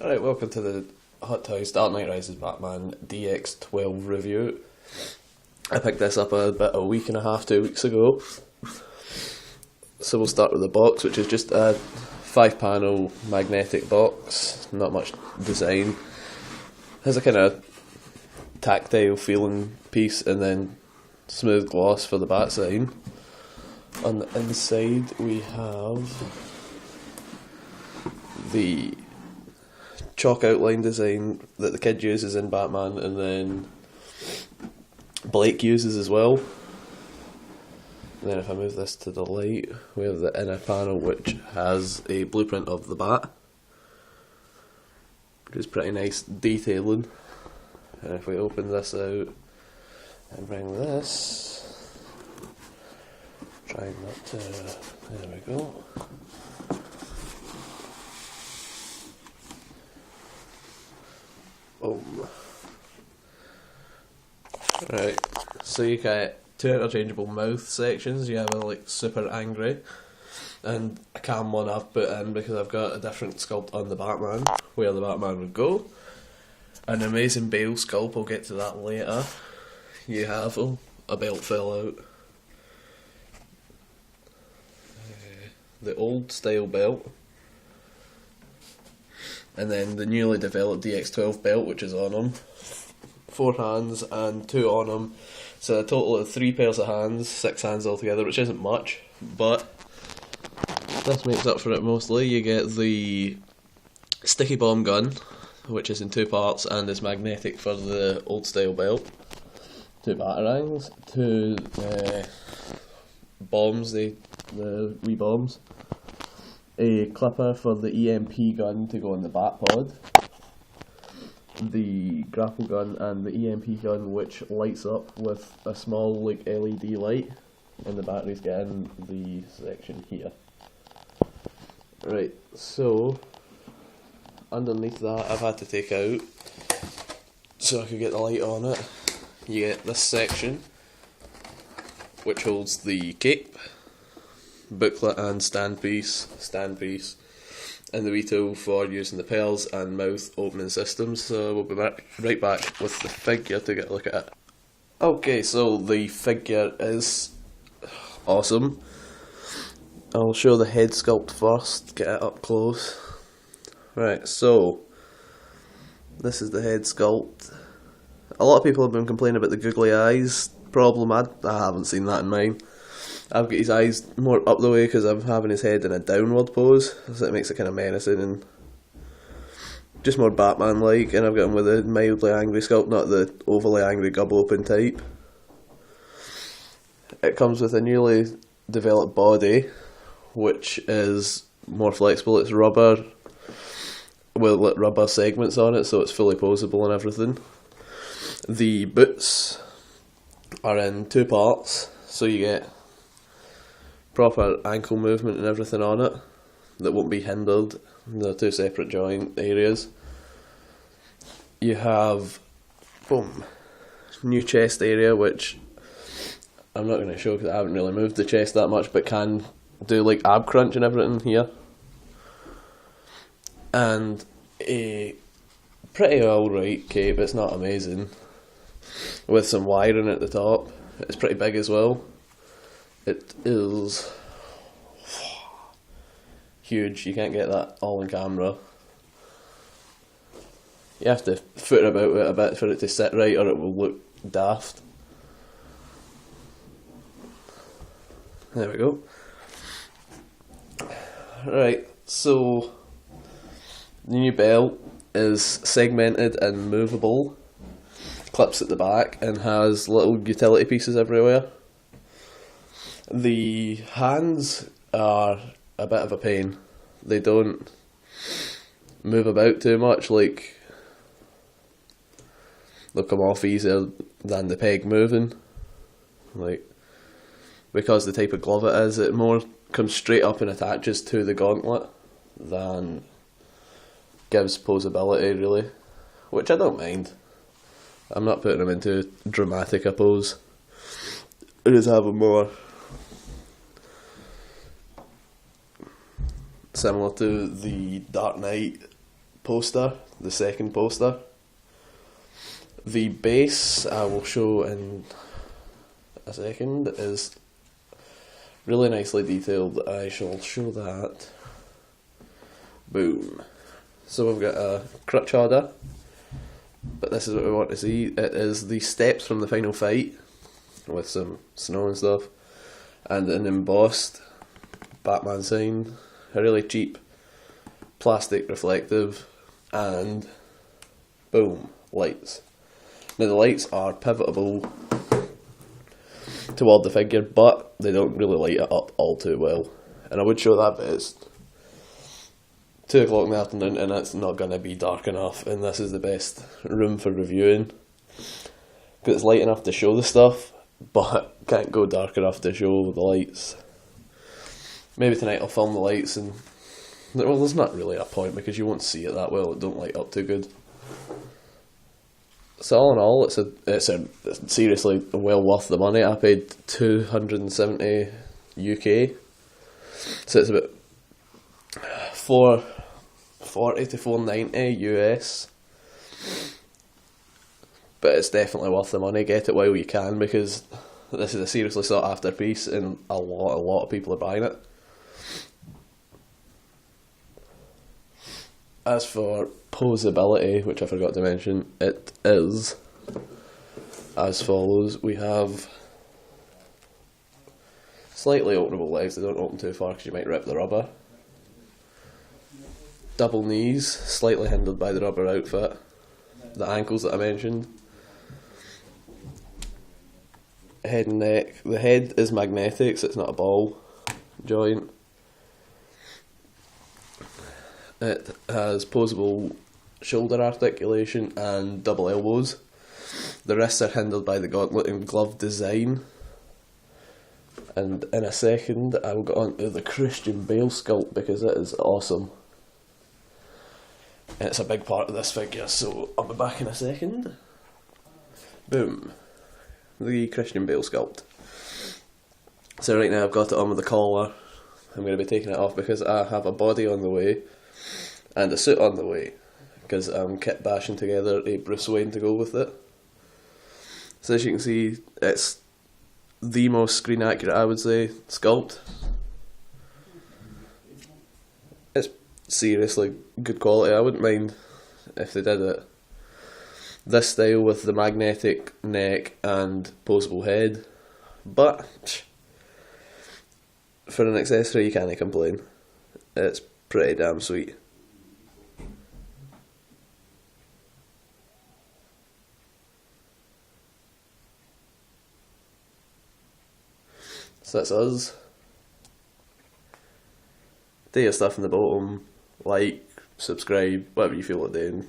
Alright, welcome to the Hot Toys Dark Knight Rises Batman DX12 review. I picked this up about a week and a half, 2 weeks ago. So we'll start with the box, which is just a 5-panel magnetic box, not much design. Has a kind of tactile feeling piece and then smooth gloss for the bat sign. On the inside we have the chalk outline design that the kid uses in Batman and then Blake uses as well. And then if I move this to the light, we have the inner panel which has a blueprint of the bat, which is pretty nice detailing. And if we open this out and bring this, trying not to, there we go. Right, so you get two interchangeable mouth sections. You have a like super angry and a calm one I've put in because I've got a different sculpt on the Batman where the Batman would go. An amazing Bale sculpt, I'll get to that later. You have a belt fell out. The old style belt. And then the newly developed DX12 belt, which is on him. 4 hands and 2 on him. So a total of 3 pairs of hands, 6 hands altogether, which isn't much, but this makes up for it mostly. You get the sticky bomb gun, which is in 2 parts and is magnetic for the old style belt. 2 batarangs, 2 bombs, the wee bombs. A clipper for the EMP gun to go in the bat pod. The grapple gun and the EMP gun, which lights up with a small like LED light, and the batteries get in the section here. Right, so underneath that I've had to take out so I could get the light on it. You get this section which holds the cape, booklet and stand piece, and the wee tool for using the pearls and mouth opening systems. So we'll be right back with the figure to get a look at it. Okay, so the figure is awesome. I'll show the head sculpt first, get it up close. Right, so this is the head sculpt. A lot of people have been complaining about the googly eyes problem. I haven't seen that in mine. I've got his eyes more up the way because I'm having his head in a downward pose, so it makes it kind of menacing and just more Batman-like, and I've got him with a mildly angry sculpt, not the overly angry gub open type. It comes with a newly developed body, which is more flexible. It's rubber, with rubber segments on it, so it's fully posable and everything. The boots are in 2 parts, so you get proper ankle movement and everything on it that won't be hindered. They're 2 separate joint areas. You have new chest area, which I'm not going to show because I haven't really moved the chest that much, but can do like ab crunch and everything here. And a pretty alright cape, it's not amazing, with some wiring at the top. It's pretty big as well. It is huge, you can't get that all on camera. You have to foot about it a bit for it to sit right or it will look daft. There we go. Right, so the new belt is segmented and movable, clips at the back and has little utility pieces everywhere. The hands are a bit of a pain. They don't move about too much, like they'll come off easier than the peg moving. Like, because the type of glove it is, it more comes straight up and attaches to the gauntlet than gives posability really, which I don't mind. I'm not putting them into dramatic a pose. It is having more similar to the Dark Knight poster, the second poster. The base, I will show in a second, is really nicely detailed. I shall show that. Boom. So we've got a crutch holder, but this is what we want to see. It is the steps from the final fight, with some snow and stuff, and an embossed Batman sign, a really cheap plastic reflective, and boom, lights. Now the lights are pivotable toward the figure, but they don't really light it up all too well. And I would show that, but it's 2 o'clock in the afternoon and it's not going to be dark enough, and this is the best room for reviewing, because it's light enough to show the stuff, but can't go dark enough to show the lights. Maybe tonight I'll film the lights, and well, there's not really a point because you won't see it that well, it don't light up too good. So all in all, it's a seriously well worth the money. I paid $270 UK, so it's about $440 to $490 US. But it's definitely worth the money. Get it while you can, because this is a seriously sought after piece, and a lot of people are buying it. As for posability, which I forgot to mention, it is as follows. We have slightly openable legs, they don't open too far because you might rip the rubber. Double knees, slightly hindered by the rubber outfit. The ankles that I mentioned. Head and neck. The head is magnetic, so it's not a ball joint. It has posable shoulder articulation and double elbows. The wrists are hindered by the gauntlet and glove design. And in a second I will get on to the Christian Bale sculpt, because it is awesome. And it's a big part of this figure, so I'll be back in a second. Boom. The Christian Bale sculpt. So right now I've got it on with the collar. I'm going to be taking it off because I have a body on the way and a suit on the way, because I'm kit bashing together a Bruce Wayne to go with it. So as you can see, it's the most screen accurate, I would say, sculpt. It's seriously good quality. I wouldn't mind if they did it this style with the magnetic neck and posable head, but for an accessory you can't complain. It's pretty damn sweet. So that's us. Do your stuff in the bottom, like, subscribe, whatever you feel like doing.